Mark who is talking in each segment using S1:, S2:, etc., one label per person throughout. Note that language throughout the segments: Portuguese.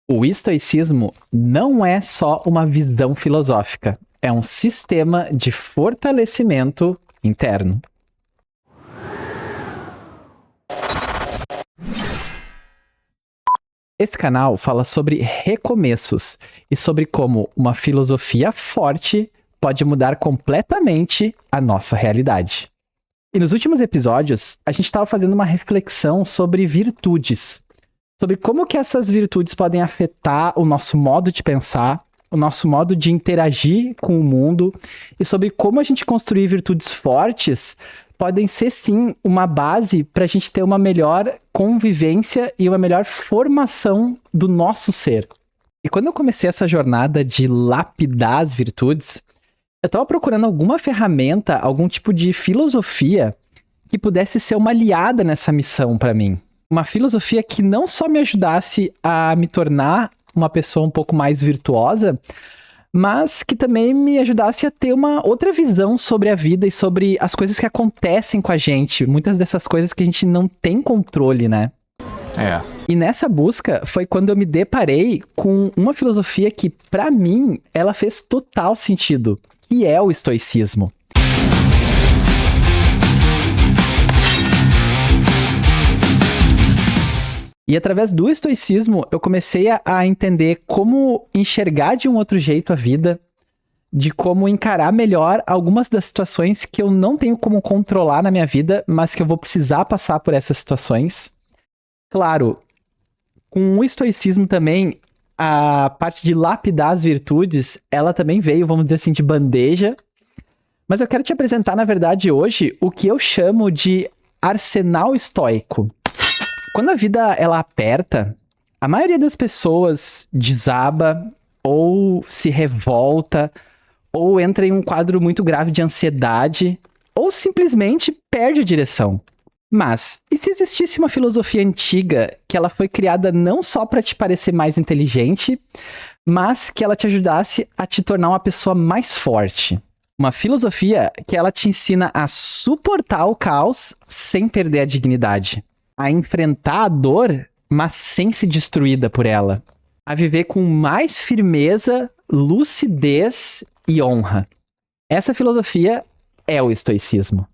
S1: O estoicismo não é só uma visão filosófica, é um sistema de fortalecimento interno. Esse canal fala sobre recomeços e sobre como uma filosofia forte pode mudar completamente a nossa realidade. E nos últimos episódios, a gente estava fazendo uma reflexão sobre virtudes, sobre como que essas virtudes podem afetar o nosso modo de pensar, o nosso modo de interagir com o mundo e sobre como a gente construir virtudes fortes podem ser, sim, uma base para a gente ter uma melhor convivência e uma melhor formação do nosso ser. E quando eu comecei essa jornada de lapidar as virtudes, eu estava procurando alguma ferramenta, algum tipo de filosofia que pudesse ser uma aliada nessa missão para mim. Uma filosofia que não só me ajudasse a me tornar uma pessoa um pouco mais virtuosa, mas que também me ajudasse a ter uma outra visão sobre a vida e sobre as coisas que acontecem com a gente. Muitas dessas coisas que a gente não tem controle, né? E nessa busca foi quando eu me deparei com uma filosofia que, pra mim, ela fez total sentido, que é o estoicismo. E através do estoicismo, eu comecei a entender como enxergar de um outro jeito a vida, de como encarar melhor algumas das situações que eu não tenho como controlar na minha vida, mas que eu vou precisar passar por essas situações. Claro, com o estoicismo também, a parte de lapidar as virtudes, ela também veio, vamos dizer assim, de bandeja. Mas eu quero te apresentar, na verdade, hoje, o que eu chamo de arsenal estoico. Quando a vida ela aperta, a maioria das pessoas desaba ou se revolta ou entra em um quadro muito grave de ansiedade ou simplesmente perde a direção. Mas, e se existisse uma filosofia antiga que ela foi criada não só para te parecer mais inteligente, mas que ela te ajudasse a te tornar uma pessoa mais forte? Uma filosofia que ela te ensina a suportar o caos sem perder a dignidade. A enfrentar a dor, mas sem ser destruída por ela. A viver com mais firmeza, lucidez e honra. Essa filosofia é o estoicismo.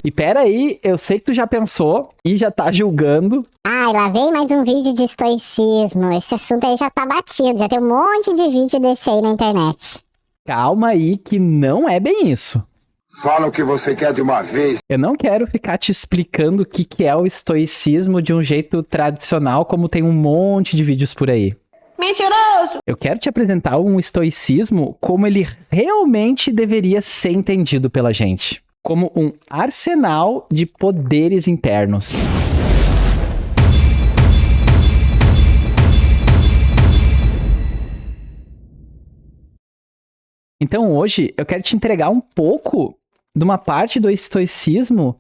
S1: E peraí, eu sei que tu já pensou e já tá julgando.
S2: Ai, lá vem mais um vídeo de estoicismo. Esse assunto aí já tá batido, já tem um monte de vídeo desse aí na internet.
S1: Calma aí que não é bem isso.
S3: Fala o que você quer de uma vez.
S1: Eu não quero ficar te explicando o que é o estoicismo de um jeito tradicional, como tem um monte de vídeos por aí.
S2: Mentiroso!
S1: Eu quero te apresentar um estoicismo como ele realmente deveria ser entendido pela gente. Como um arsenal de poderes internos. Então hoje eu quero te entregar um pouco de uma parte do estoicismo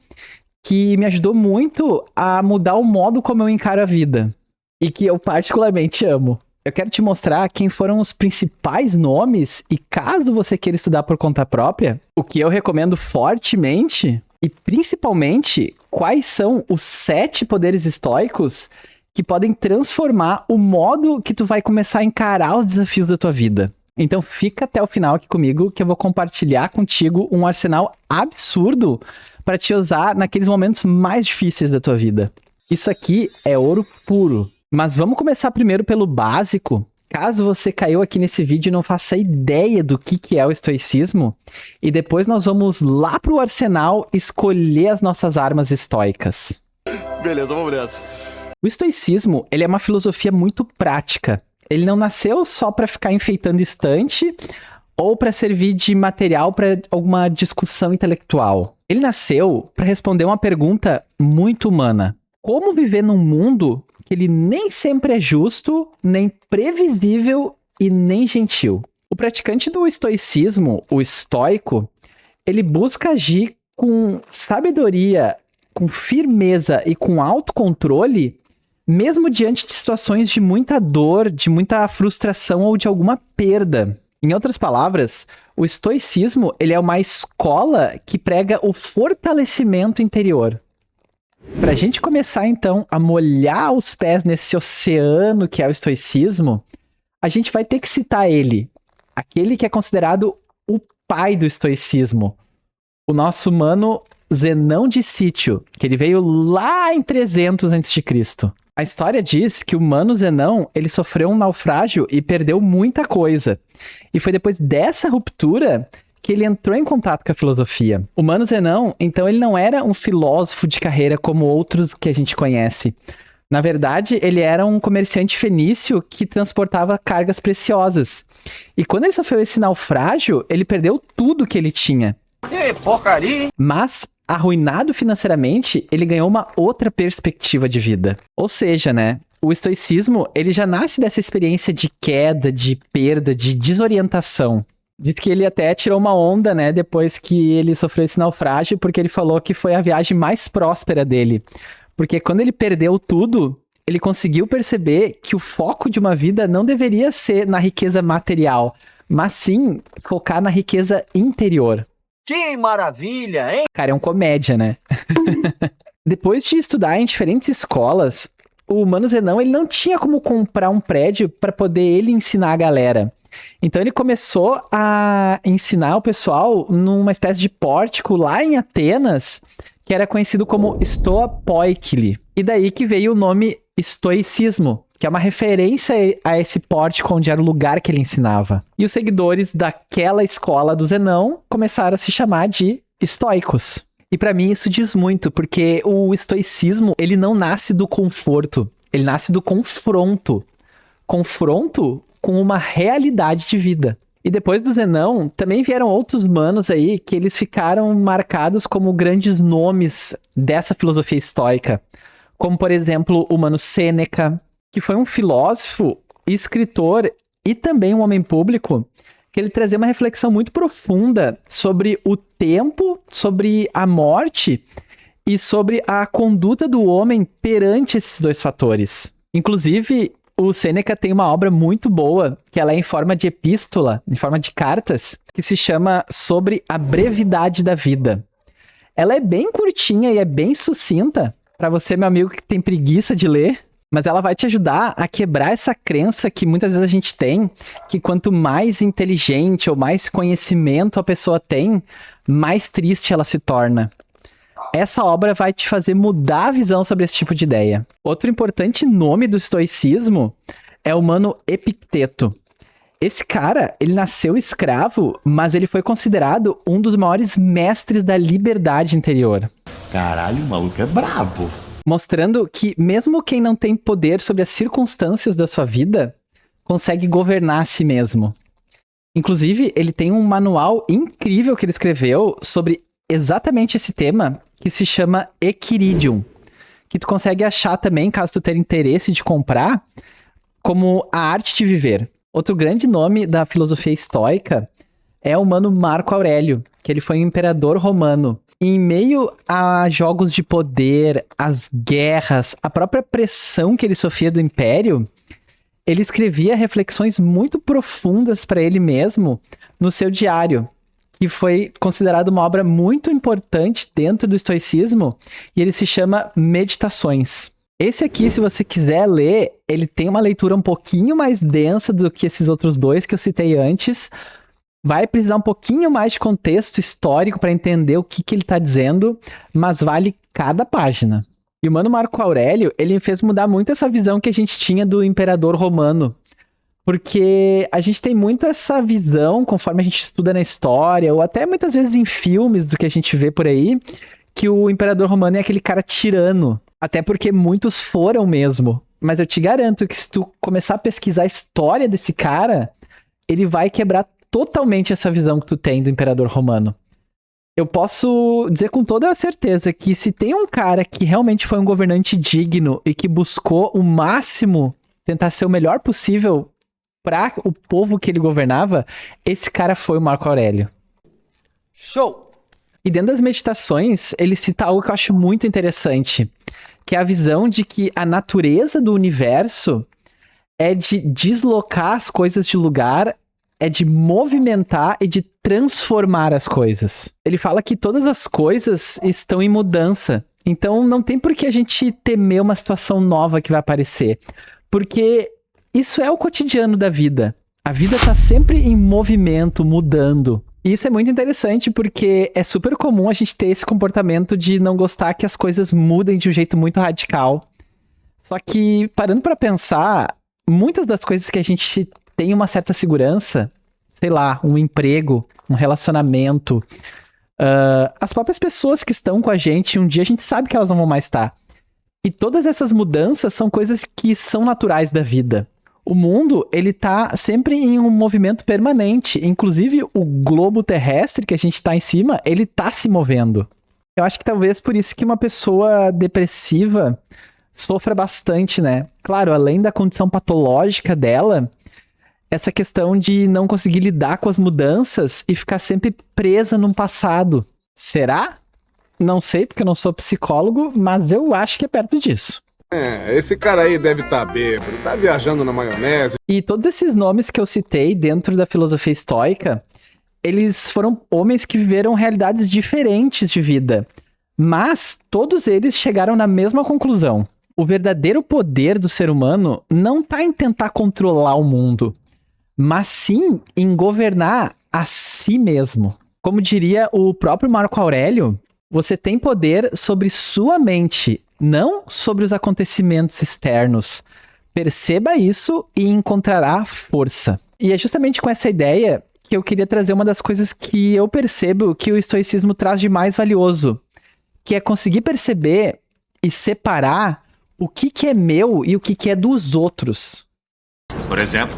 S1: que me ajudou muito a mudar o modo como eu encaro a vida. E que eu particularmente amo. Eu quero te mostrar quem foram os principais nomes e caso você queira estudar por conta própria, o que eu recomendo fortemente e principalmente quais são os 7 poderes estoicos que podem transformar o modo que tu vai começar a encarar os desafios da tua vida. Então fica até o final aqui comigo que eu vou compartilhar contigo um arsenal absurdo para te usar naqueles momentos mais difíceis da tua vida. Isso aqui é ouro puro. Mas vamos começar primeiro pelo básico. Caso você caiu aqui nesse vídeo e não faça ideia do que é o estoicismo, e depois nós vamos lá pro arsenal escolher as nossas armas estoicas.
S4: Beleza, vamos nessa.
S1: O estoicismo, ele é uma filosofia muito prática. Ele não nasceu só para ficar enfeitando estante ou para servir de material para alguma discussão intelectual. Ele nasceu para responder uma pergunta muito humana. Como viver num mundo que ele nem sempre é justo, nem previsível e nem gentil? O praticante do estoicismo, o estoico, ele busca agir com sabedoria, com firmeza e com autocontrole, mesmo diante de situações de muita dor, de muita frustração ou de alguma perda. Em outras palavras, o estoicismo ele é uma escola que prega o fortalecimento interior. Pra gente começar, então, a molhar os pés nesse oceano que é o estoicismo, a gente vai ter que citar ele, aquele que é considerado o pai do estoicismo, o nosso mano Zenão de Sítio, que ele veio lá em 300 a.C. A história diz que o mano Zenão, ele sofreu um naufrágio e perdeu muita coisa. E foi depois dessa ruptura que ele entrou em contato com a filosofia. O mano Zenão, então, ele não era um filósofo de carreira como outros que a gente conhece. Na verdade, ele era um comerciante fenício que transportava cargas preciosas. E quando ele sofreu esse naufrágio, ele perdeu tudo que ele tinha.
S4: Que porcaria!
S1: Mas, arruinado financeiramente, ele ganhou uma outra perspectiva de vida. Ou seja, né, o estoicismo, ele já nasce dessa experiência de queda, de perda, de desorientação. Diz que ele até tirou uma onda, né, depois que ele sofreu esse naufrágio, porque ele falou que foi a viagem mais próspera dele. Porque quando ele perdeu tudo, ele conseguiu perceber que o foco de uma vida não deveria ser na riqueza material, mas sim focar na riqueza interior.
S4: Que maravilha, hein?
S1: Cara, é um comédia, né? Depois de estudar em diferentes escolas, o Mano Zenão, ele não tinha como comprar um prédio para poder ele ensinar a galera. Então ele começou a ensinar o pessoal numa espécie de pórtico lá em Atenas, que era conhecido como Stoa Poikile. E daí que veio o nome estoicismo, que é uma referência a esse pórtico onde era o lugar que ele ensinava. E os seguidores daquela escola do Zenão começaram a se chamar de estoicos. E pra mim isso diz muito, porque o estoicismo, ele não nasce do conforto, ele nasce do confronto. Confronto com uma realidade de vida. E depois do Zenão, também vieram outros manos aí que eles ficaram marcados como grandes nomes dessa filosofia estoica. Como, por exemplo, o mano Sêneca, que foi um filósofo, escritor e também um homem público, que ele trazia uma reflexão muito profunda sobre o tempo, sobre a morte e sobre a conduta do homem perante esses dois fatores. Inclusive, o Sêneca tem uma obra muito boa, que ela é em forma de epístola, em forma de cartas, que se chama Sobre a Brevidade da Vida. Ela é bem curtinha e é bem sucinta, para você, meu amigo, que tem preguiça de ler, mas ela vai te ajudar a quebrar essa crença que muitas vezes a gente tem, que quanto mais inteligente ou mais conhecimento a pessoa tem, mais triste ela se torna. Essa obra vai te fazer mudar a visão sobre esse tipo de ideia. Outro importante nome do estoicismo é o mano Epicteto. Esse cara, ele nasceu escravo, mas ele foi considerado um dos maiores mestres da liberdade interior.
S5: Caralho, o maluco é brabo.
S1: Mostrando que mesmo quem não tem poder sobre as circunstâncias da sua vida, consegue governar a si mesmo. Inclusive, ele tem um manual incrível que ele escreveu sobre exatamente esse tema, que se chama Equiridium, que tu consegue achar também, caso tu tenha interesse de comprar, como A Arte de Viver. Outro grande nome da filosofia estoica é o mano Marco Aurélio, que ele foi um imperador romano. E em meio a jogos de poder, as guerras, a própria pressão que ele sofria do império, ele escrevia reflexões muito profundas para ele mesmo no seu diário, que foi considerado uma obra muito importante dentro do estoicismo, e ele se chama Meditações. Esse aqui, se você quiser ler, ele tem uma leitura um pouquinho mais densa do que esses outros dois que eu citei antes. Vai precisar um pouquinho mais de contexto histórico para entender o que ele está dizendo, mas vale cada página. E o mano Marco Aurélio, ele fez mudar muito essa visão que a gente tinha do imperador romano. Porque a gente tem muito essa visão, conforme a gente estuda na história, ou até muitas vezes em filmes do que a gente vê por aí, que o imperador romano é aquele cara tirano. Até porque muitos foram mesmo. Mas eu te garanto que se tu começar a pesquisar a história desse cara, ele vai quebrar totalmente essa visão que tu tem do imperador romano. Eu posso dizer com toda a certeza que se tem um cara que realmente foi um governante digno e que buscou o máximo, tentar ser o melhor possível para o povo que ele governava, esse cara foi o Marco Aurélio.
S4: Show!
S1: E dentro das meditações, ele cita algo que eu acho muito interessante, que é a visão de que a natureza do universo é de deslocar as coisas de lugar, é de movimentar e de transformar as coisas. Ele fala que todas as coisas estão em mudança Então não tem por que a gente temer uma situação nova que vai aparecer. Porque isso é o cotidiano da vida. A vida tá sempre em movimento, mudando. E isso é muito interessante porque é super comum a gente ter esse comportamento de não gostar que as coisas mudem de um jeito muito radical. Só que, parando pra pensar, muitas das coisas que a gente tem uma certa segurança, sei lá, um emprego, um relacionamento, as próprias pessoas que estão com a gente, um dia a gente sabe que elas não vão mais estar. E todas essas mudanças são coisas que são naturais da vida. O mundo, ele tá sempre em um movimento permanente. Inclusive, o globo terrestre que a gente tá em cima, ele tá se movendo. Eu acho que talvez por isso que uma pessoa depressiva sofra bastante, né? Claro, além da condição patológica dela, essa questão de não conseguir lidar com as mudanças e ficar sempre presa num passado. Será? Não sei, porque eu não sou psicólogo, mas eu acho que é perto disso.
S6: Esse cara aí deve estar bêbado, tá viajando na maionese.
S1: E todos esses nomes que eu citei dentro da filosofia estoica, eles foram homens que viveram realidades diferentes de vida. Mas todos eles chegaram na mesma conclusão. O verdadeiro poder do ser humano não tá em tentar controlar o mundo, mas sim em governar a si mesmo. Como diria o próprio Marco Aurélio, você tem poder sobre sua mente, não sobre os acontecimentos externos. Perceba isso e encontrará força. E é justamente com essa ideia que eu queria trazer uma das coisas que eu percebo que o estoicismo traz de mais valioso, que é conseguir perceber e separar o que é meu e o que é dos outros.
S5: Por exemplo?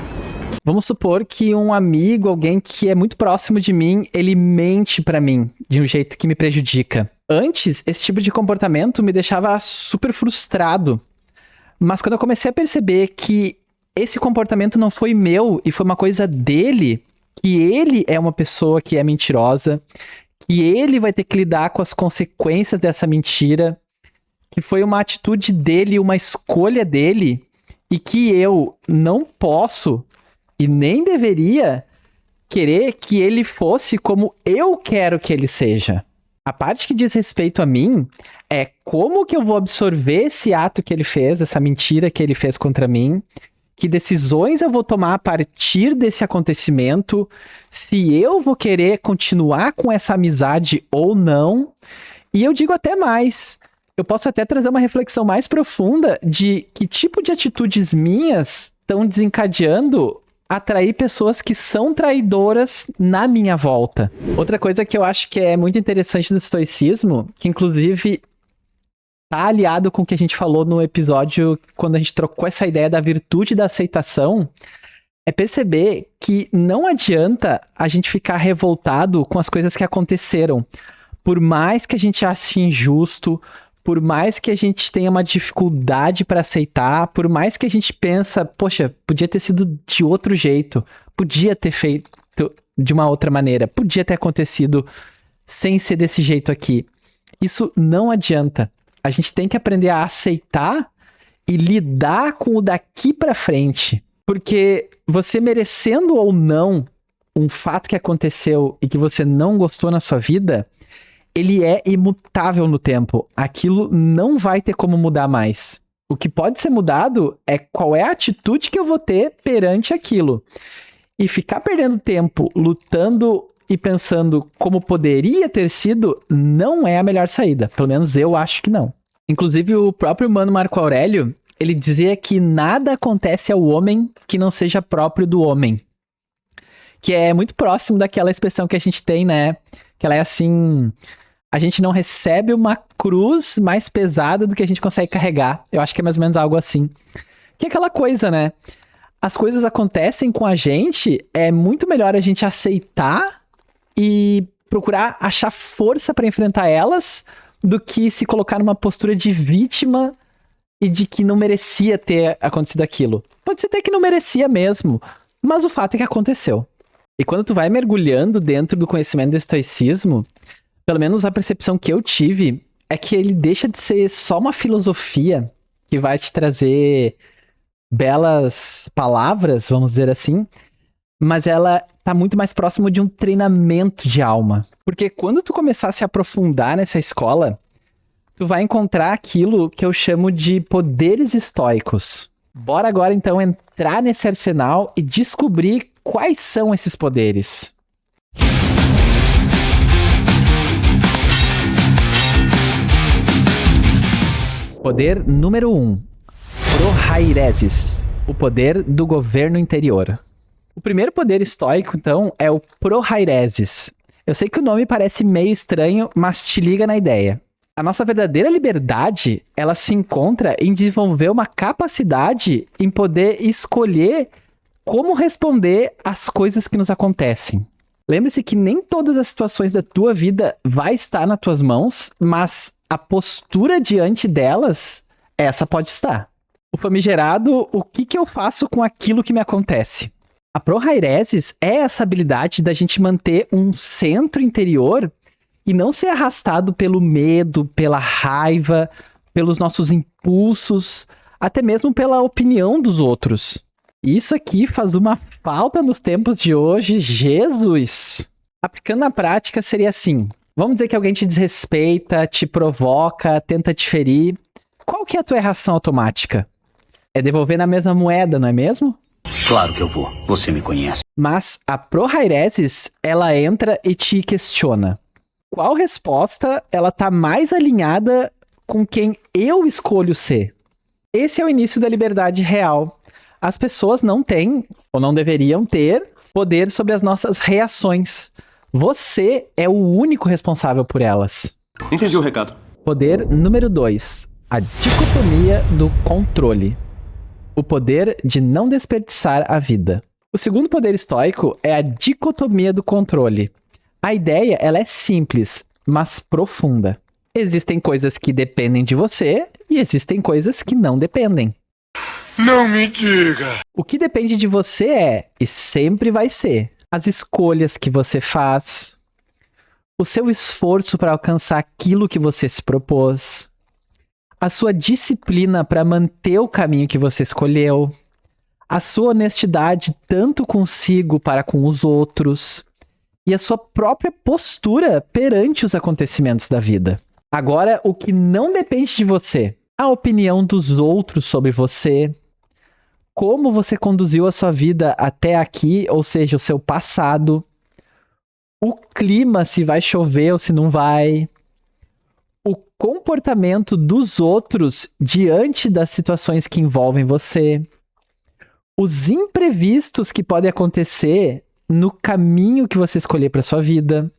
S1: Vamos supor que um amigo, alguém que é muito próximo de mim, ele mente pra mim de um jeito que me prejudica. Antes, esse tipo de comportamento me deixava super frustrado. Mas quando eu comecei a perceber que esse comportamento não foi meu e foi uma coisa dele, que ele é uma pessoa que é mentirosa, que ele vai ter que lidar com as consequências dessa mentira, que foi uma atitude dele, uma escolha dele, e que eu não posso e nem deveria querer que ele fosse como eu quero que ele seja. A parte que diz respeito a mim é como que eu vou absorver esse ato que ele fez, essa mentira que ele fez contra mim, que decisões eu vou tomar a partir desse acontecimento, se eu vou querer continuar com essa amizade ou não. E eu digo até mais, eu posso até trazer uma reflexão mais profunda de que tipo de atitudes minhas estão desencadeando atrair pessoas que são traidoras na minha volta. Outra coisa que eu acho que é muito interessante do estoicismo, que inclusive tá aliado com o que a gente falou no episódio quando a gente trocou essa ideia da virtude da aceitação, é perceber que não adianta a gente ficar revoltado com as coisas que aconteceram. Por mais que a gente ache injusto, por mais que a gente tenha uma dificuldade para aceitar, por mais que a gente pensa, poxa, podia ter sido de outro jeito, podia ter feito de uma outra maneira, podia ter acontecido sem ser desse jeito aqui. Isso não adianta. A gente tem que aprender a aceitar e lidar com o daqui para frente. Porque você merecendo ou não um fato que aconteceu e que você não gostou na sua vida, ele é imutável no tempo. Aquilo não vai ter como mudar mais. O que pode ser mudado é qual é a atitude que eu vou ter perante aquilo. E ficar perdendo tempo lutando e pensando como poderia ter sido não é a melhor saída. Pelo menos eu acho que não. Inclusive, o próprio Mano Marco Aurélio, ele dizia que nada acontece ao homem que não seja próprio do homem. Que é muito próximo daquela expressão que a gente tem, né? Que ela é assim... A gente não recebe uma cruz mais pesada do que a gente consegue carregar. Eu acho que é mais ou menos algo assim. Que é aquela coisa, né? As coisas acontecem com a gente, é muito melhor a gente aceitar e procurar achar força para enfrentar elas do que se colocar numa postura de vítima e de que não merecia ter acontecido aquilo. Pode ser até que não merecia mesmo, mas o fato é que aconteceu. E quando tu vai mergulhando dentro do conhecimento do estoicismo, pelo menos a percepção que eu tive é que ele deixa de ser só uma filosofia que vai te trazer belas palavras, vamos dizer assim, mas ela tá muito mais próximo de um treinamento de alma. Porque quando tu começar a se aprofundar nessa escola, tu vai encontrar aquilo que eu chamo de poderes estoicos. Bora agora então entrar nesse arsenal e descobrir quais são esses poderes. Poder número 1. Prohairesis, o poder do governo interior. O primeiro poder estoico, então, é o Prohairesis. Eu sei que o nome parece meio estranho, mas te liga na ideia. A nossa verdadeira liberdade, ela se encontra em desenvolver uma capacidade em poder escolher como responder às coisas que nos acontecem. Lembre-se que nem todas as situações da tua vida vai estar nas tuas mãos, mas a postura diante delas, essa pode estar. O famigerado, o que eu faço com aquilo que me acontece? A Prohairesis é essa habilidade da gente manter um centro interior e não ser arrastado pelo medo, pela raiva, pelos nossos impulsos, até mesmo pela opinião dos outros. Isso aqui faz uma falta nos tempos de hoje, Jesus! Aplicando na prática seria assim. Vamos dizer que alguém te desrespeita, te provoca, tenta te ferir. Qual que é a tua reação automática? É devolver na mesma moeda, não é mesmo?
S5: Claro que eu vou. Você me conhece.
S1: Mas a Prohairesis, ela entra e te questiona. Qual resposta ela tá mais alinhada com quem eu escolho ser? Esse é o início da liberdade real. As pessoas não têm, ou não deveriam ter, poder sobre as nossas reações. Você é o único responsável por elas.
S7: Entendi o recado.
S1: Poder número 2. A dicotomia do controle. O poder de não desperdiçar a vida. O segundo poder estoico é a dicotomia do controle. A ideia, ela é simples, mas profunda. Existem coisas que dependem de você e existem coisas que não dependem.
S3: Não me diga!
S1: O que depende de você é, e sempre vai ser, as escolhas que você faz, o seu esforço para alcançar aquilo que você se propôs, a sua disciplina para manter o caminho que você escolheu, a sua honestidade tanto consigo para com os outros e a sua própria postura perante os acontecimentos da vida. Agora, o que não depende de você, a opinião dos outros sobre você, como você conduziu a sua vida até aqui, ou seja, o seu passado, o clima, se vai chover ou se não vai, o comportamento dos outros diante das situações que envolvem você, os imprevistos que podem acontecer no caminho que você escolher para sua vida,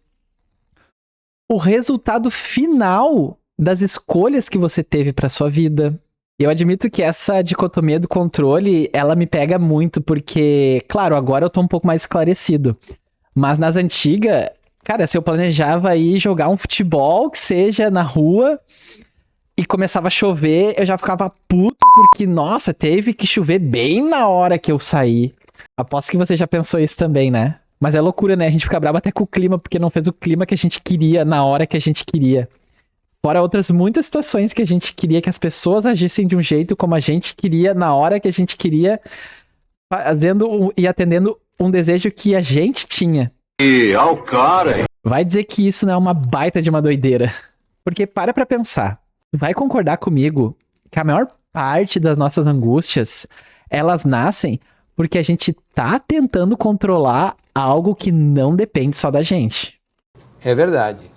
S1: o resultado final das escolhas que você teve para sua vida. Eu admito que essa dicotomia do controle, ela me pega muito, porque, claro, agora eu tô um pouco mais esclarecido. Mas nas antigas, cara, se eu planejava ir jogar um futebol, que seja na rua, e começava a chover, eu já ficava puto, porque, nossa, teve que chover bem na hora que eu saí. Aposto que você já pensou isso também, né? Mas é loucura, né? A gente fica bravo até com o clima, porque não fez o clima que a gente queria, na hora que a gente queria. Fora outras muitas situações que a gente queria que as pessoas agissem de um jeito como a gente queria, na hora que a gente queria, fazendo e atendendo um desejo que a gente tinha.
S3: E ao cara!
S1: Vai dizer que isso não é uma baita de uma doideira. Porque para pra pensar. Vai concordar comigo que a maior parte das nossas angústias, elas nascem porque a gente tá tentando controlar algo que não depende só da gente.
S8: É verdade.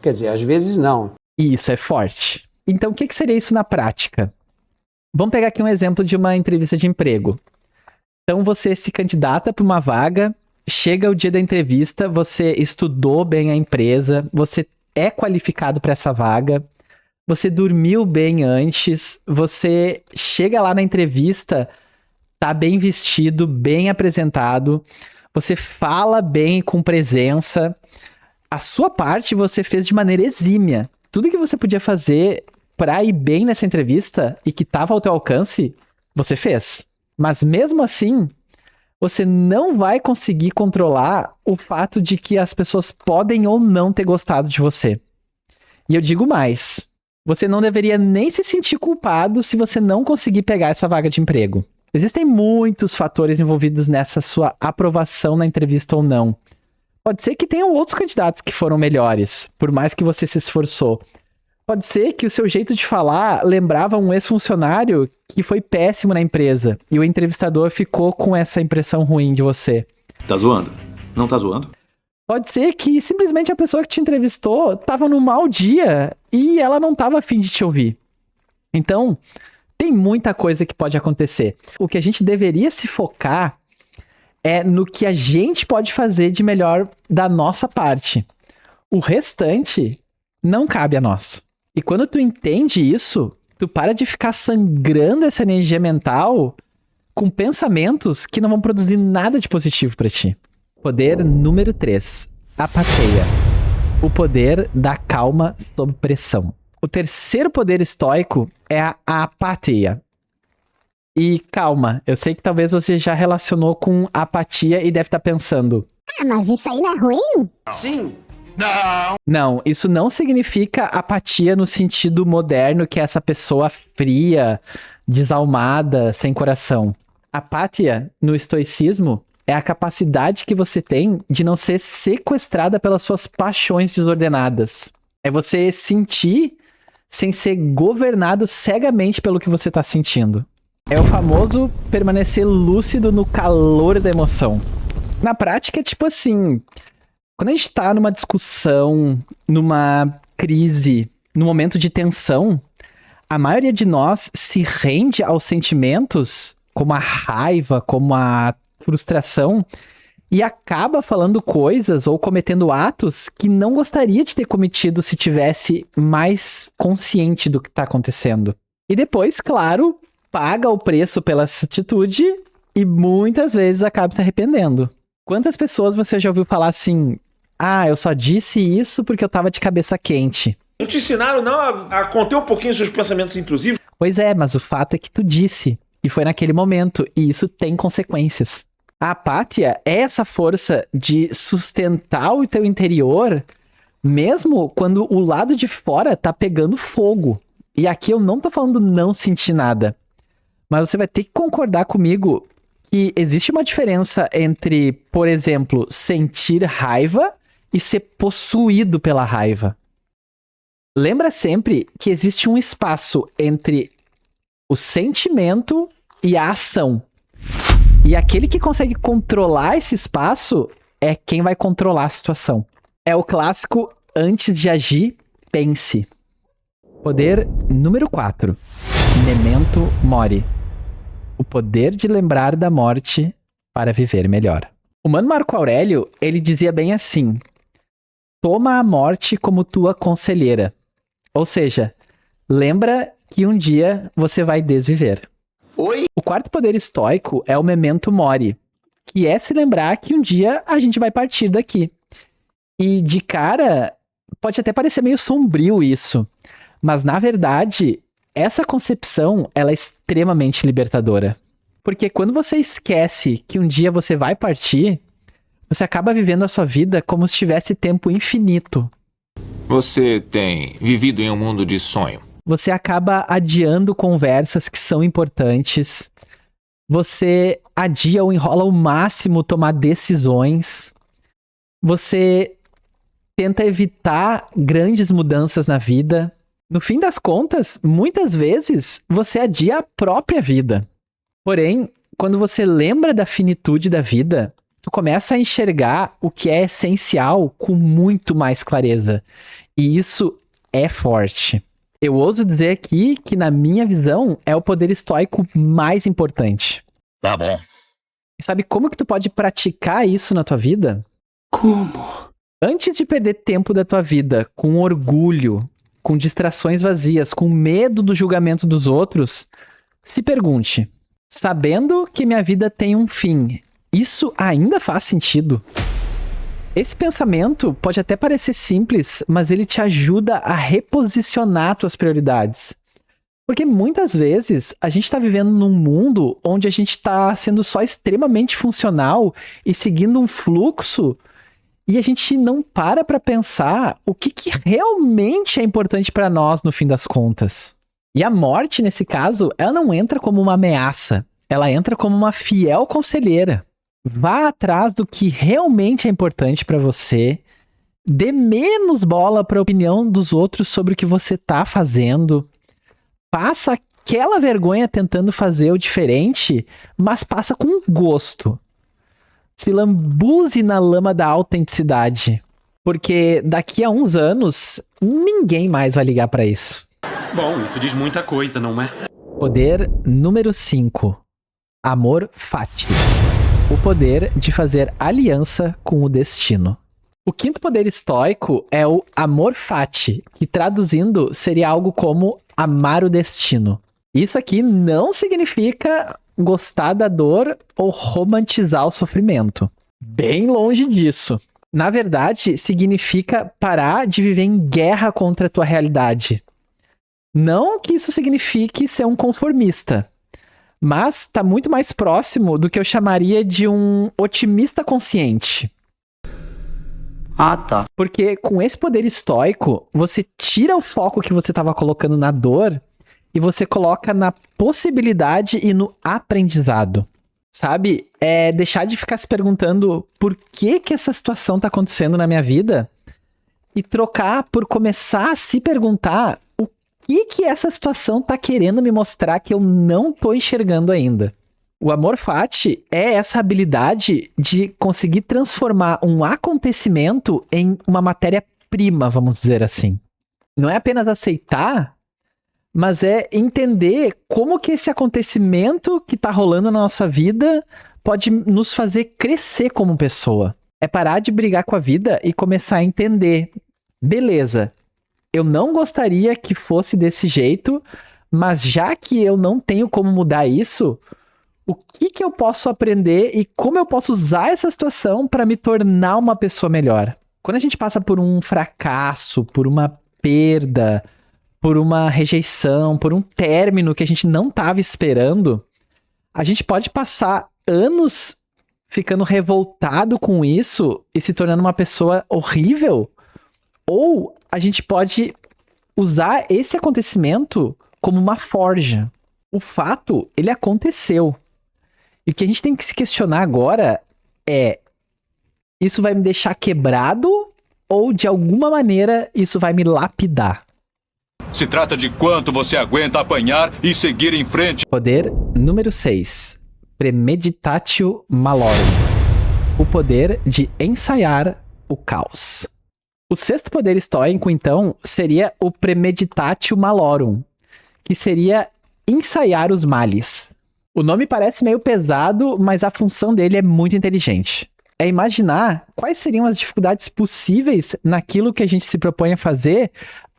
S8: Quer dizer, às vezes não.
S1: E isso é forte. Então, o que seria isso na prática? Vamos pegar aqui um exemplo de uma entrevista de emprego. Então, você se candidata para uma vaga, chega o dia da entrevista, você estudou bem a empresa, você é qualificado para essa vaga, você dormiu bem antes, você chega lá na entrevista, tá bem vestido, bem apresentado, você fala bem com presença, a sua parte você fez de maneira exímia. Tudo que você podia fazer para ir bem nessa entrevista e que estava ao teu alcance, você fez. Mas mesmo assim, você não vai conseguir controlar o fato de que as pessoas podem ou não ter gostado de você. E eu digo mais, você não deveria nem se sentir culpado se você não conseguir pegar essa vaga de emprego. Existem muitos fatores envolvidos nessa sua aprovação na entrevista ou não. Pode ser que tenham outros candidatos que foram melhores, por mais que você se esforçou. Pode ser que o seu jeito de falar lembrava um ex-funcionário que foi péssimo na empresa e o entrevistador ficou com essa impressão ruim de você.
S7: Tá zoando? Não tá zoando?
S1: Pode ser que simplesmente a pessoa que te entrevistou tava num mau dia e ela não tava a fim de te ouvir. Então, tem muita coisa que pode acontecer. O que a gente deveria se focar é no que a gente pode fazer de melhor da nossa parte. O restante não cabe a nós. E quando tu entende isso, tu para de ficar sangrando essa energia mental com pensamentos que não vão produzir nada de positivo pra ti. Poder número 3. Apatia. O poder da calma sob pressão. O terceiro poder estoico é a apatia. E calma, eu sei que talvez você já relacionou com apatia e deve estar pensando...
S2: Ah, mas isso aí não é ruim?
S4: Sim.
S1: Não, isso não significa apatia no sentido moderno, que é essa pessoa fria, desalmada, sem coração. Apatia, no estoicismo, é a capacidade que você tem de não ser sequestrada pelas suas paixões desordenadas. É você sentir sem ser governado cegamente pelo que você tá sentindo. É o famoso permanecer lúcido no calor da emoção. Na prática, é tipo assim, quando a gente tá numa discussão, numa crise, num momento de tensão, a maioria de nós se rende aos sentimentos, como a raiva, como a frustração, e acaba falando coisas ou cometendo atos que não gostaria de ter cometido se tivesse mais consciente do que tá acontecendo. E depois, claro, paga o preço pela essa atitude e muitas vezes acaba se arrependendo. Quantas pessoas você já ouviu falar assim, eu só disse isso porque eu tava de cabeça quente?
S9: Não te ensinaram não a conter um pouquinho seus pensamentos intrusivos?
S1: Pois é, mas o fato é que tu disse, e foi naquele momento, e isso tem consequências. A apatia é essa força de sustentar o teu interior, mesmo quando o lado de fora tá pegando fogo. E aqui eu não tô falando não sentir nada, mas você vai ter que concordar comigo que existe uma diferença entre, por exemplo, sentir raiva e ser possuído pela raiva. Lembra sempre que existe um espaço entre o sentimento e a ação. E aquele que consegue controlar esse espaço é quem vai controlar a situação. É o clássico, antes de agir, pense. Poder número 4. Memento mori. O poder de lembrar da morte para viver melhor. O Mano Marco Aurélio, ele dizia bem assim: toma a morte como tua conselheira. Ou seja, lembra que um dia você vai desviver.
S4: Oi?
S1: O quarto poder estoico é o memento mori, que é se lembrar que um dia a gente vai partir daqui. E de cara, pode até parecer meio sombrio isso, mas na verdade, essa concepção ela é extremamente libertadora. Porque quando você esquece que um dia você vai partir, você acaba vivendo a sua vida como se tivesse tempo infinito.
S10: Você tem vivido em um mundo de sonho.
S1: Você acaba adiando conversas que são importantes. Você adia ou enrola ao máximo tomar decisões. Você tenta evitar grandes mudanças na vida. No fim das contas, muitas vezes, você adia a própria vida. Porém, quando você lembra da finitude da vida, tu começa a enxergar o que é essencial com muito mais clareza. E isso é forte. Eu ouso dizer aqui que, na minha visão, é o poder estoico mais importante.
S5: Tá bom.
S1: E sabe como que tu pode praticar isso na tua vida?
S8: Como?
S1: Antes de perder tempo da tua vida com orgulho, com distrações vazias, com medo do julgamento dos outros, se pergunte, sabendo que minha vida tem um fim, isso ainda faz sentido? Esse pensamento pode até parecer simples, mas ele te ajuda a reposicionar tuas prioridades. Porque muitas vezes a gente está vivendo num mundo onde a gente está sendo só extremamente funcional e seguindo um fluxo e a gente não para pensar o que realmente é importante para nós no fim das contas. E a morte, nesse caso, ela não entra como uma ameaça, ela entra como uma fiel conselheira. Vá atrás do que realmente é importante para você, Dê menos bola para a opinião dos outros sobre o que você tá fazendo. Passa aquela vergonha tentando fazer o diferente, mas passa com gosto. Se lambuze na lama da autenticidade. Porque daqui a uns anos, ninguém mais vai ligar para isso.
S7: Bom, isso diz muita coisa, não é?
S1: Poder número 5. Amor fati. O poder de fazer aliança com o destino. O quinto poder estoico é o amor fati, que traduzindo seria algo como amar o destino. Isso aqui não significa gostar da dor ou romantizar o sofrimento. Bem longe disso. Na verdade, significa parar de viver em guerra contra a tua realidade. Não que isso signifique ser um conformista, mas está muito mais próximo do que eu chamaria de um otimista consciente.
S4: Ah, tá.
S1: Porque com esse poder estoico, você tira o foco que você estava colocando na dor e você coloca na possibilidade e no aprendizado. Sabe? É deixar de ficar se perguntando por que essa situação tá acontecendo na minha vida e trocar por começar a se perguntar o que essa situação tá querendo me mostrar que eu não tô enxergando ainda. O amor fati é essa habilidade de conseguir transformar um acontecimento em uma matéria-prima, vamos dizer assim. Não é apenas aceitar, mas é entender como que esse acontecimento que tá rolando na nossa vida pode nos fazer crescer como pessoa. É parar de brigar com a vida e começar a entender. Beleza, eu não gostaria que fosse desse jeito, mas já que eu não tenho como mudar isso, o que eu posso aprender e como eu posso usar essa situação para me tornar uma pessoa melhor? Quando a gente passa por um fracasso, por uma perda, por uma rejeição, por um término que a gente não estava esperando, a gente pode passar anos ficando revoltado com isso e se tornando uma pessoa horrível, ou a gente pode usar esse acontecimento como uma forja. O fato, ele aconteceu. E o que a gente tem que se questionar agora é: isso vai me deixar quebrado ou de alguma maneira isso vai me lapidar?
S3: Se trata de quanto você aguenta apanhar e seguir em frente.
S1: Poder número 6. Premeditatio malorum. O poder de ensaiar o caos. O sexto poder estoico, então, seria o Premeditatio malorum, que seria ensaiar os males. O nome parece meio pesado, mas a função dele é muito inteligente. É imaginar quais seriam as dificuldades possíveis naquilo que a gente se propõe a fazer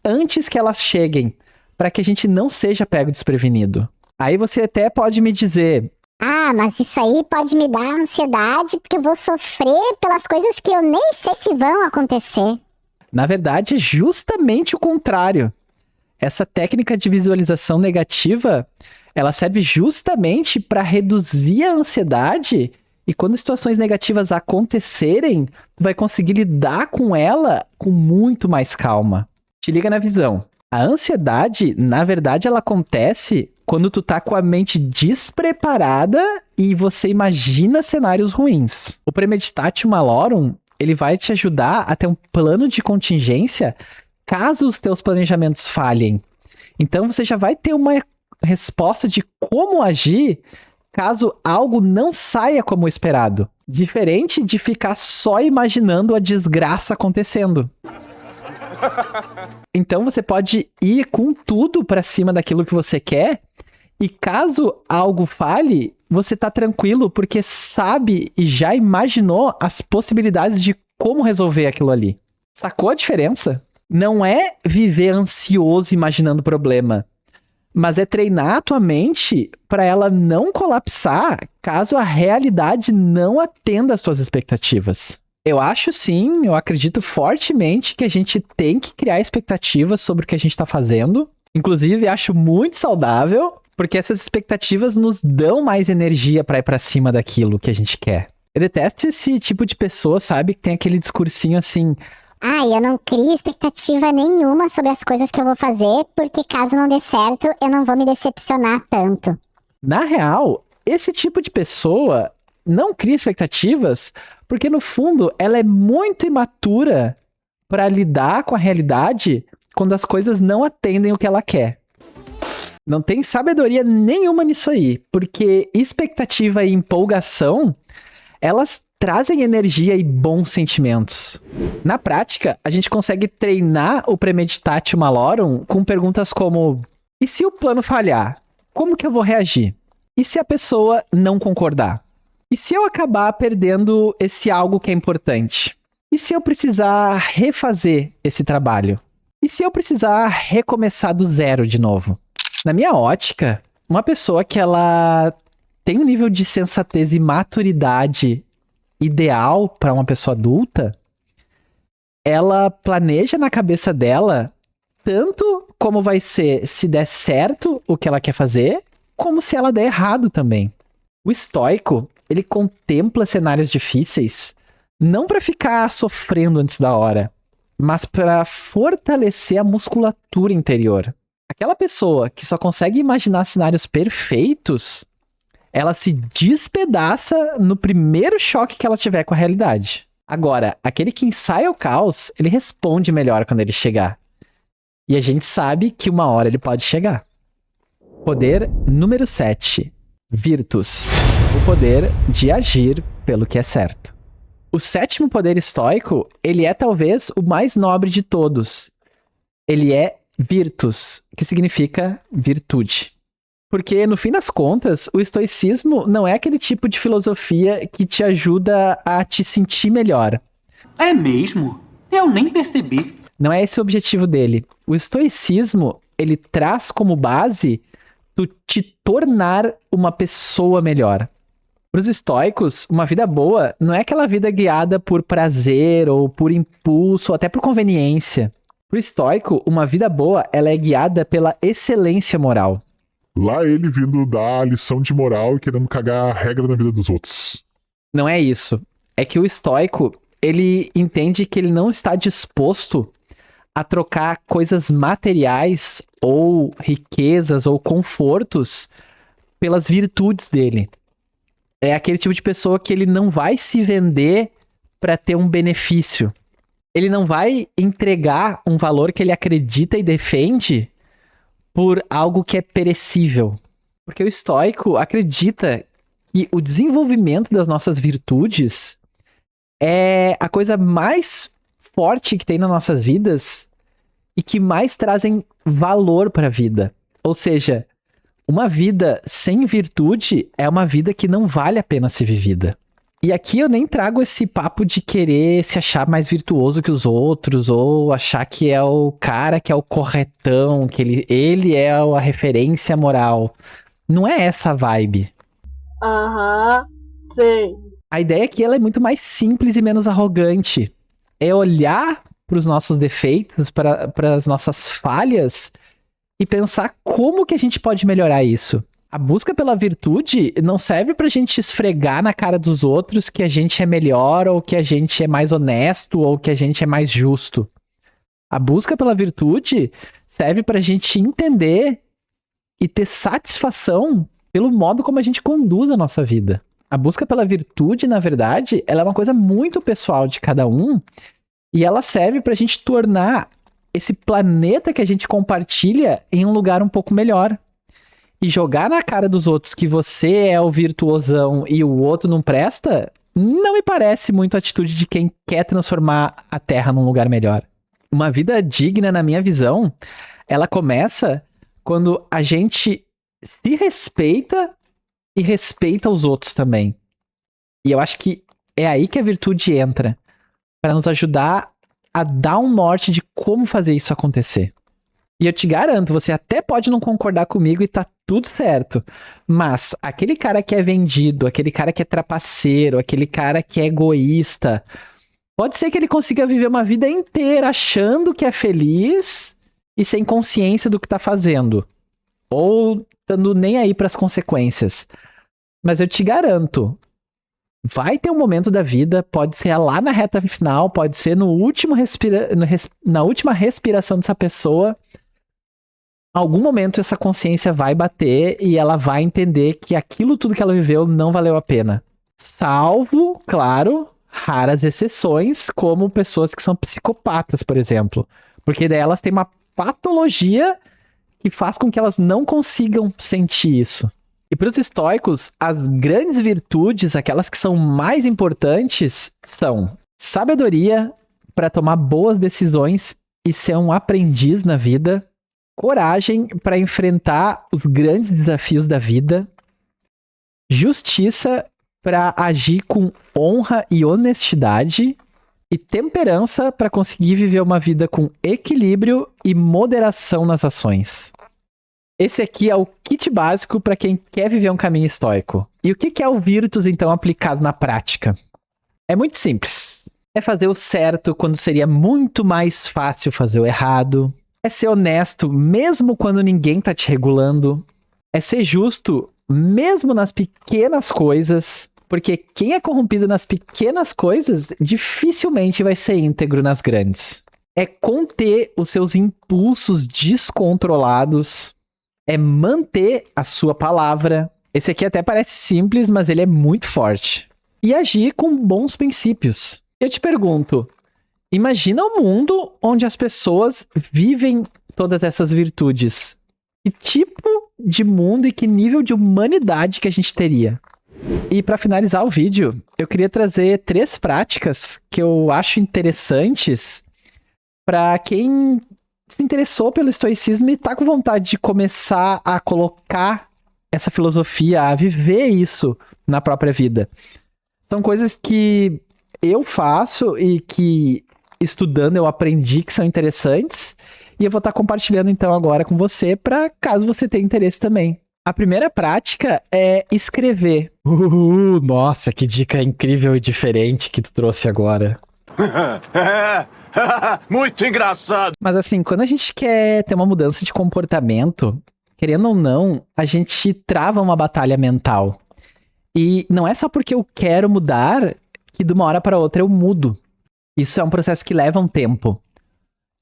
S1: antes que elas cheguem, para que a gente não seja pego desprevenido. Aí você até pode me dizer:
S2: ah, mas isso aí pode me dar ansiedade porque eu vou sofrer pelas coisas que eu nem sei se vão acontecer.
S1: Na verdade, é justamente o contrário. Essa técnica de visualização negativa, ela serve justamente para reduzir a ansiedade, e quando situações negativas acontecerem, tu vai conseguir lidar com ela com muito mais calma. Te liga na visão. A ansiedade, na verdade, ela acontece quando tu tá com a mente despreparada e você imagina cenários ruins. O Premeditatio malorum, ele vai te ajudar a ter um plano de contingência caso os teus planejamentos falhem. Então você já vai ter uma resposta de como agir caso algo não saia como esperado. Diferente de ficar só imaginando a desgraça acontecendo. Então você pode ir com tudo pra cima daquilo que você quer, e caso algo falhe, você tá tranquilo porque sabe e já imaginou as possibilidades de como resolver aquilo ali. Sacou a diferença? Não é viver ansioso imaginando problema, mas é treinar a tua mente para ela não colapsar caso a realidade não atenda às tuas expectativas. Eu acho sim, eu acredito fortemente que a gente tem que criar expectativas sobre o que a gente tá fazendo. Inclusive, acho muito saudável, porque essas expectativas nos dão mais energia pra ir pra cima daquilo que a gente quer. Eu detesto esse tipo de pessoa, sabe, que tem aquele discursinho assim:
S2: ah, eu não crio expectativa nenhuma sobre as coisas que eu vou fazer, porque caso não dê certo, eu não vou me decepcionar tanto.
S1: Na real, esse tipo de pessoa não cria expectativas porque, no fundo, ela é muito imatura para lidar com a realidade quando as coisas não atendem o que ela quer. Não tem sabedoria nenhuma nisso aí, porque expectativa e empolgação, elas trazem energia e bons sentimentos. Na prática, a gente consegue treinar o premeditatio malorum com perguntas como: e se o plano falhar? Como que eu vou reagir? E se a pessoa não concordar? E se eu acabar perdendo esse algo que é importante? E se eu precisar refazer esse trabalho? E se eu precisar recomeçar do zero de novo? Na minha ótica, uma pessoa que ela tem um nível de sensatez e maturidade ideal para uma pessoa adulta, ela planeja na cabeça dela tanto como vai ser se der certo o que ela quer fazer, como se ela der errado também. O estoico, ele contempla cenários difíceis não para ficar sofrendo antes da hora, mas para fortalecer a musculatura interior. Aquela pessoa que só consegue imaginar cenários perfeitos, ela se despedaça no primeiro choque que ela tiver com a realidade. Agora, aquele que ensaia o caos, ele responde melhor quando ele chegar. E a gente sabe que uma hora ele pode chegar. Poder número 7. Virtus. O poder de agir pelo que é certo. O 7º poder estoico, ele é talvez o mais nobre de todos. Ele é virtus, que significa virtude. Porque, no fim das contas, o estoicismo não é aquele tipo de filosofia que te ajuda a te sentir melhor.
S4: É mesmo? Eu nem percebi.
S1: Não é esse o objetivo dele. O estoicismo, ele traz como base tu te tornar uma pessoa melhor. Para os estoicos, uma vida boa não é aquela vida guiada por prazer ou por impulso ou até por conveniência. Para o estoico, uma vida boa ela é guiada pela excelência moral.
S11: Lá ele vindo dar a lição de moral e querendo cagar a regra na vida dos outros.
S1: Não é isso. É que o estoico, ele entende que ele não está disposto a trocar coisas materiais ou riquezas ou confortos pelas virtudes dele. É aquele tipo de pessoa que ele não vai se vender para ter um benefício. Ele não vai entregar um valor que ele acredita e defende por algo que é perecível. Porque o estoico acredita que o desenvolvimento das nossas virtudes é a coisa mais forte que tem nas nossas vidas e que mais trazem valor para a vida. Ou seja, uma vida sem virtude é uma vida que não vale a pena ser vivida. E aqui eu nem trago esse papo de querer se achar mais virtuoso que os outros, ou achar que é o cara que é o corretão, que ele é a referência moral. Não é essa a vibe.
S12: Sei.
S1: A ideia aqui ela é muito mais simples e menos arrogante. É olhar para os nossos defeitos, para as nossas falhas e pensar como que a gente pode melhorar isso. A busca pela virtude não serve pra gente esfregar na cara dos outros que a gente é melhor, ou que a gente é mais honesto, ou que a gente é mais justo. A busca pela virtude serve pra gente entender e ter satisfação pelo modo como a gente conduz a nossa vida. A busca pela virtude, na verdade, ela é uma coisa muito pessoal de cada um, e ela serve pra gente tornar esse planeta que a gente compartilha em um lugar um pouco melhor. E jogar na cara dos outros que você é o virtuosão e o outro não presta, não me parece muito a atitude de quem quer transformar a Terra num lugar melhor. Uma vida digna, na minha visão, ela começa quando a gente se respeita e respeita os outros também. E eu acho que é aí que a virtude entra, para nos ajudar a dar um norte de como fazer isso acontecer. E eu te garanto, você até pode não concordar comigo e tá tudo certo, mas aquele cara que é vendido, aquele cara que é trapaceiro, aquele cara que é egoísta, pode ser que ele consiga viver uma vida inteira achando que é feliz e sem consciência do que tá fazendo, ou estando nem aí pras consequências. Mas eu te garanto, vai ter um momento da vida, pode ser lá na reta final, pode ser no último na última respiração dessa pessoa. Algum momento essa consciência vai bater e ela vai entender que aquilo tudo que ela viveu não valeu a pena. Salvo, claro, raras exceções, como pessoas que são psicopatas, por exemplo. Porque daí elas têm uma patologia que faz com que elas não consigam sentir isso. E para os estoicos, as grandes virtudes, aquelas que são mais importantes, são sabedoria para tomar boas decisões e ser um aprendiz na vida, coragem para enfrentar os grandes desafios da vida, justiça para agir com honra e honestidade, e temperança para conseguir viver uma vida com equilíbrio e moderação nas ações. Esse aqui é o kit básico para quem quer viver um caminho estoico. E o que é o Virtus, então, aplicado na prática? É muito simples. É fazer o certo quando seria muito mais fácil fazer o errado. É ser honesto mesmo quando ninguém tá te regulando. É ser justo mesmo nas pequenas coisas. Porque quem é corrompido nas pequenas coisas dificilmente vai ser íntegro nas grandes. É conter os seus impulsos descontrolados. É manter a sua palavra. Esse aqui até parece simples, mas ele é muito forte. E agir com bons princípios. Eu te pergunto, imagina um mundo onde as pessoas vivem todas essas virtudes. Que tipo de mundo e que nível de humanidade que a gente teria? E para finalizar o vídeo, eu queria trazer 3 práticas que eu acho interessantes para quem se interessou pelo estoicismo e tá com vontade de começar a colocar essa filosofia, a viver isso na própria vida. São coisas que eu faço e que, estudando, eu aprendi que são interessantes. E eu vou estar compartilhando, então, agora com você, para caso você tenha interesse também. A primeira prática é escrever. Nossa, que dica incrível e diferente que tu trouxe agora.
S3: Muito engraçado!
S1: Mas assim, quando a gente quer ter uma mudança de comportamento, querendo ou não, a gente trava uma batalha mental. E não é só porque eu quero mudar que de uma hora para outra eu mudo. Isso é um processo que leva um tempo.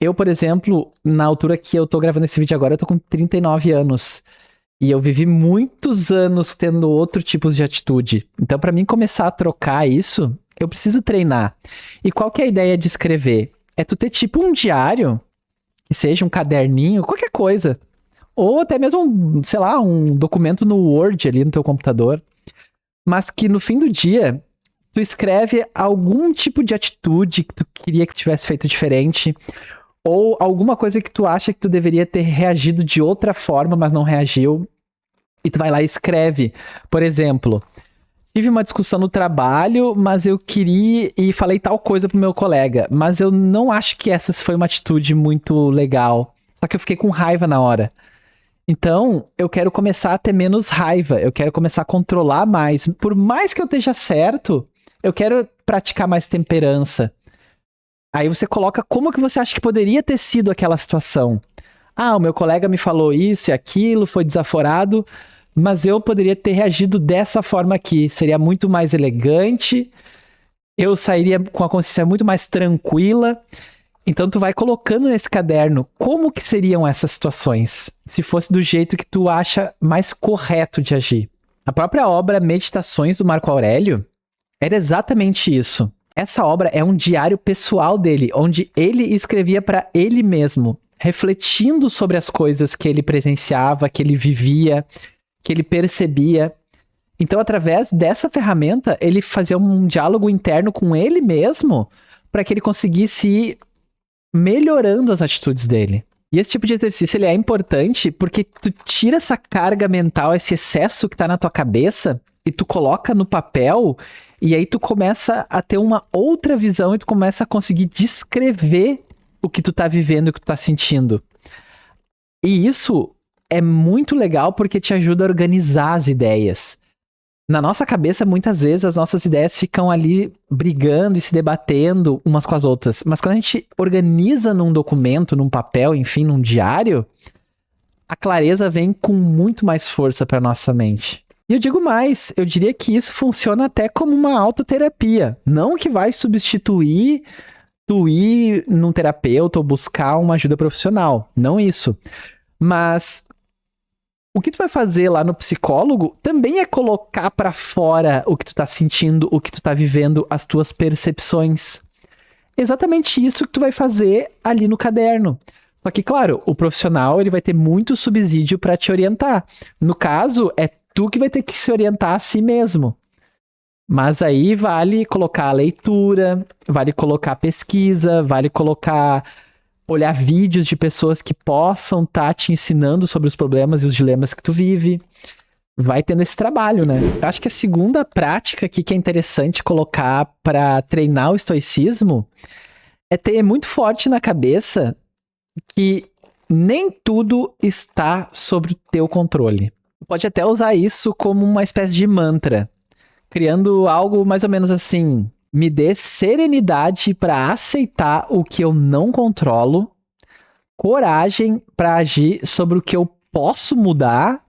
S1: Eu, por exemplo, na altura que eu tô gravando esse vídeo agora, eu tô com 39 anos. E eu vivi muitos anos tendo outro tipo de atitude. Então, para mim começar a trocar isso, eu preciso treinar. E qual que é a ideia de escrever? É tu ter tipo um diário, que seja um caderninho, qualquer coisa. Ou até mesmo, sei lá, um documento no Word ali no teu computador. Mas que no fim do dia, tu escreve algum tipo de atitude que tu queria que tivesse feito diferente. Ou alguma coisa que tu acha que tu deveria ter reagido de outra forma, mas não reagiu. E tu vai lá e escreve. Por exemplo, tive uma discussão no trabalho, mas eu queria e falei tal coisa pro meu colega. Mas eu não acho que essa foi uma atitude muito legal. Só que eu fiquei com raiva na hora. Então, eu quero começar a ter menos raiva. Eu quero começar a controlar mais. Por mais que eu esteja certo, eu quero praticar mais temperança. Aí você coloca como que você acha que poderia ter sido aquela situação. Ah, o meu colega me falou isso e aquilo, foi desaforado, mas eu poderia ter reagido dessa forma aqui. Seria muito mais elegante, eu sairia com a consciência muito mais tranquila. Então tu vai colocando nesse caderno como que seriam essas situações, se fosse do jeito que tu acha mais correto de agir. A própria obra Meditações do Marco Aurélio era exatamente isso. Essa obra é um diário pessoal dele, onde ele escrevia para ele mesmo, refletindo sobre as coisas que ele presenciava, que ele vivia, que ele percebia. Então, através dessa ferramenta, ele fazia um diálogo interno com ele mesmo, para que ele conseguisse ir melhorando as atitudes dele. E esse tipo de exercício ele é importante porque tu tira essa carga mental, esse excesso que tá na tua cabeça, e tu coloca no papel. E aí tu começa a ter uma outra visão e tu começa a conseguir descrever o que tu tá vivendo, o que tu tá sentindo. E isso é muito legal porque te ajuda a organizar as ideias. Na nossa cabeça, muitas vezes, as nossas ideias ficam ali brigando e se debatendo umas com as outras. Mas quando a gente organiza num documento, num papel, enfim, num diário, a clareza vem com muito mais força pra nossa mente. E eu digo mais, eu diria que isso funciona até como uma autoterapia. Não que vai substituir tu ir num terapeuta ou buscar uma ajuda profissional. Não isso. Mas O que tu vai fazer lá no psicólogo também é colocar pra fora o que tu tá sentindo, o que tu tá vivendo, as tuas percepções. Exatamente isso que tu vai fazer ali no caderno. Só que, claro, o profissional ele vai ter muito subsídio pra te orientar. No caso, é tu que vai ter que se orientar a si mesmo. Mas aí vale colocar a leitura, vale colocar a pesquisa, vale colocar... olhar vídeos de pessoas que possam estar te ensinando sobre os problemas e os dilemas que tu vive. Vai tendo esse trabalho, né? Eu acho que a segunda prática aqui que é interessante colocar para treinar o estoicismo é ter muito forte na cabeça que nem tudo está sob o teu controle. Pode até usar isso como uma espécie de mantra, criando algo mais ou menos assim: me dê serenidade para aceitar o que eu não controlo, coragem para agir sobre o que eu posso mudar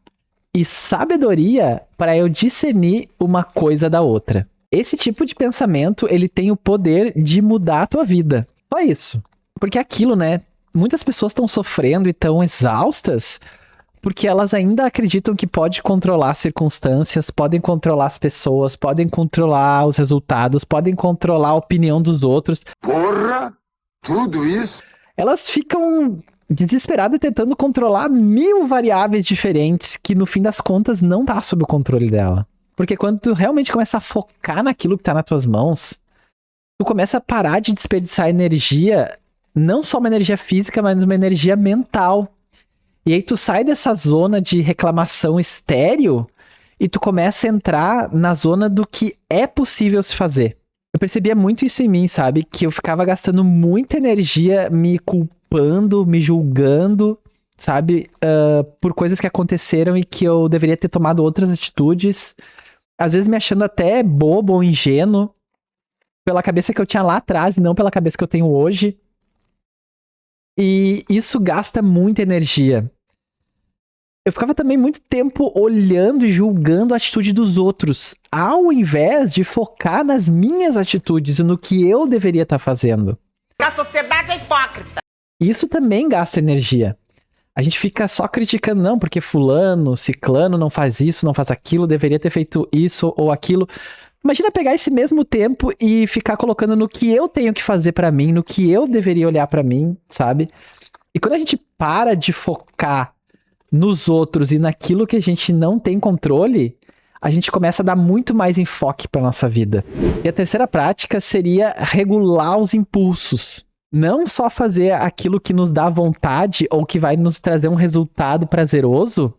S1: e sabedoria para eu discernir uma coisa da outra. Esse tipo de pensamento, ele tem o poder de mudar a tua vida. Só isso. Porque aquilo, né? Muitas pessoas estão sofrendo e estão exaustas porque elas ainda acreditam que pode controlar as circunstâncias, podem controlar as pessoas, podem controlar os resultados, podem controlar a opinião dos outros.
S6: Porra! Tudo isso?
S1: Elas ficam desesperadas tentando controlar 1000 variáveis diferentes que no fim das contas não tá sob o controle dela. Porque quando tu realmente começa a focar naquilo que tá nas tuas mãos, tu começa a parar de desperdiçar energia, não só uma energia física, mas uma energia mental. E aí tu sai dessa zona de reclamação estéril e tu começa a entrar na zona do que é possível se fazer. Eu percebia muito isso em mim, sabe? Que eu ficava gastando muita energia me culpando, me julgando, sabe? Por coisas que aconteceram e que eu deveria ter tomado outras atitudes. Às vezes me achando até bobo ou ingênuo pela cabeça que eu tinha lá atrás e não pela cabeça que eu tenho hoje. E isso gasta muita energia. Eu ficava também muito tempo olhando e julgando a atitude dos outros, ao invés de focar nas minhas atitudes e no que eu deveria estar fazendo.
S12: A sociedade é hipócrita.
S1: Isso também gasta energia. A gente fica só criticando, não, porque fulano, ciclano não faz isso, não faz aquilo, deveria ter feito isso ou aquilo. Imagina pegar esse mesmo tempo e ficar colocando no que eu tenho que fazer pra mim, no que eu deveria olhar pra mim, sabe? E quando a gente para de focar nos outros e naquilo que a gente não tem controle, a gente começa a dar muito mais enfoque pra nossa vida. E a terceira prática seria regular os impulsos. Não só fazer aquilo que nos dá vontade ou que vai nos trazer um resultado prazeroso,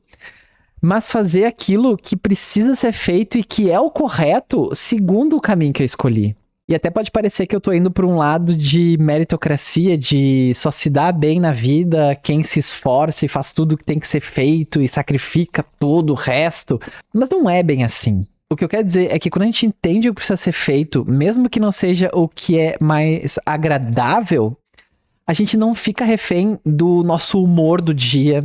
S1: mas fazer aquilo que precisa ser feito e que é o correto segundo o caminho que eu escolhi. E até pode parecer que eu tô indo para um lado de meritocracia, de só se dar bem na vida quem se esforça e faz tudo que tem que ser feito e sacrifica todo o resto. Mas não é bem assim. O que eu quero dizer é que quando a gente entende o que precisa ser feito, mesmo que não seja o que é mais agradável, a gente não fica refém do nosso humor do dia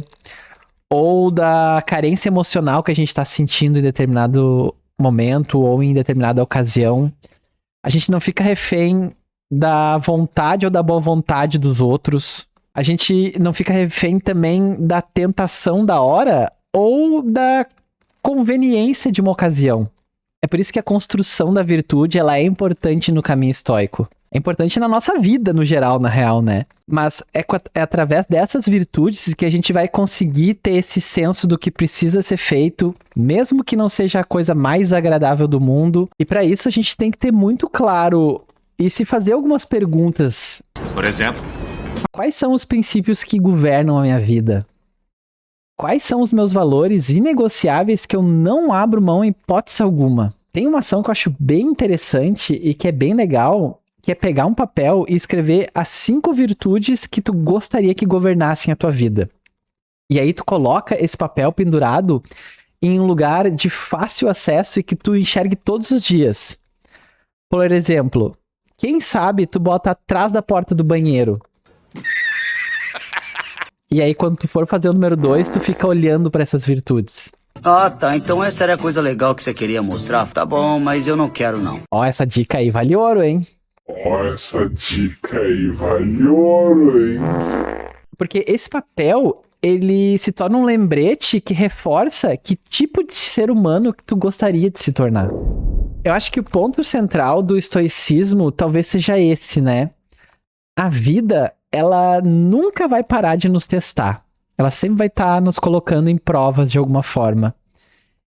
S1: ou da carência emocional que a gente está sentindo em determinado momento ou em determinada ocasião. A gente não fica refém da vontade ou da boa vontade dos outros. A gente não fica refém também da tentação da hora ou da conveniência de uma ocasião. É por isso que a construção da virtude ela é importante no caminho estoico. É importante na nossa vida, no geral, na real, né? Mas é através dessas virtudes que a gente vai conseguir ter esse senso do que precisa ser feito, mesmo que não seja a coisa mais agradável do mundo. E para isso a gente tem que ter muito claro e se fazer algumas perguntas.
S7: Por exemplo?
S1: Quais são os princípios que governam a minha vida? Quais são os meus valores inegociáveis que eu não abro mão em hipótese alguma? Tem uma ação que eu acho bem interessante e que é bem legal, que é pegar um papel e escrever as 5 virtudes que tu gostaria que governassem a tua vida. E aí tu coloca esse papel pendurado em um lugar de fácil acesso e que tu enxergue todos os dias. Por exemplo, quem sabe tu bota atrás da porta do banheiro. E aí quando tu for fazer o número 2, tu fica olhando para essas virtudes.
S5: Ah, tá. Então essa era a coisa legal que você queria mostrar? Tá bom, mas eu não quero, não.
S1: Ó, essa dica aí vale ouro, hein?
S11: Ó, essa dica aí vale ouro, hein?
S1: Porque esse papel, ele se torna um lembrete que reforça que tipo de ser humano que tu gostaria de se tornar. Eu acho que o ponto central do estoicismo talvez seja esse, né? A vida, ela nunca vai parar de nos testar. Ela sempre vai estar nos colocando em provas de alguma forma.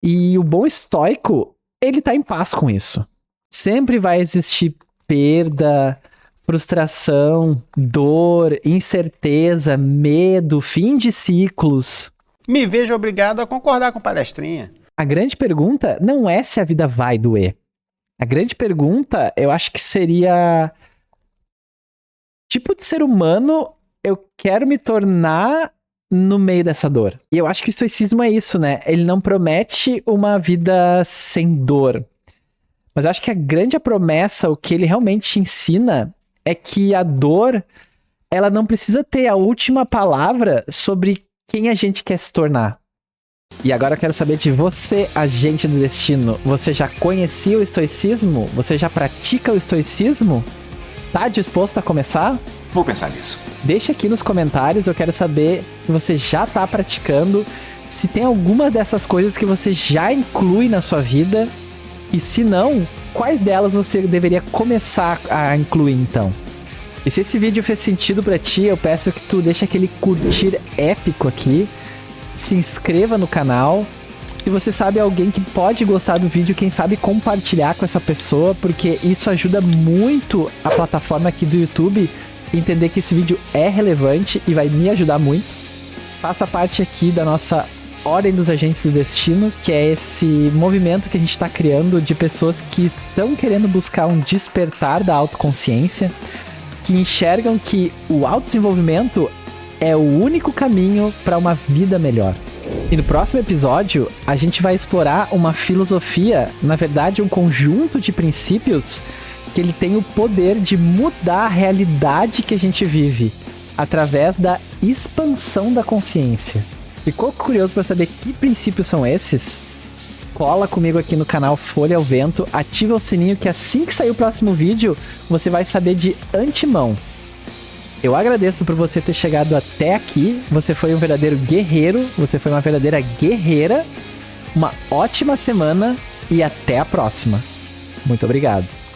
S1: E o bom estoico, ele tá em paz com isso. Sempre vai existir perda, frustração, dor, incerteza, medo, fim de ciclos.
S8: Me vejo obrigado a concordar com palestrinha.
S1: A grande pergunta não é se a vida vai doer. A grande pergunta, eu acho que seria... tipo de ser humano eu quero me tornar no meio dessa dor? E eu acho que o estoicismo é isso, né? Ele não promete uma vida sem dor. Mas eu acho que a grande promessa, o que ele realmente ensina, é que a dor, ela não precisa ter a última palavra sobre quem a gente quer se tornar. E agora eu quero saber de você, agente do destino. Você já conhecia o estoicismo? Você já pratica o estoicismo? Tá disposto a começar?
S10: Vou pensar nisso.
S1: Deixa aqui nos comentários, eu quero saber se você já tá praticando, se tem alguma dessas coisas que você já inclui na sua vida, e se não, quais delas você deveria começar a incluir então? E se esse vídeo fez sentido pra ti, eu peço que tu deixe aquele curtir épico aqui, se inscreva no canal. Se você sabe alguém que pode gostar do vídeo, quem sabe compartilhar com essa pessoa, porque isso ajuda muito a plataforma aqui do YouTube entender que esse vídeo é relevante e vai me ajudar muito. Faça parte aqui da nossa Ordem dos Agentes do Destino, que é esse movimento que a gente está criando de pessoas que estão querendo buscar um despertar da autoconsciência, que enxergam que o autodesenvolvimento é o único caminho para uma vida melhor. E no próximo episódio, a gente vai explorar uma filosofia, na verdade um conjunto de princípios que ele tem o poder de mudar a realidade que a gente vive através da expansão da consciência. Ficou curioso para saber que princípios são esses? Cola comigo aqui no canal Folha ao Vento, ativa o sininho que assim que sair o próximo vídeo, você vai saber de antemão. Eu agradeço por você ter chegado até aqui. Você foi um verdadeiro guerreiro. Você foi uma verdadeira guerreira. Uma ótima semana e até a próxima. Muito obrigado.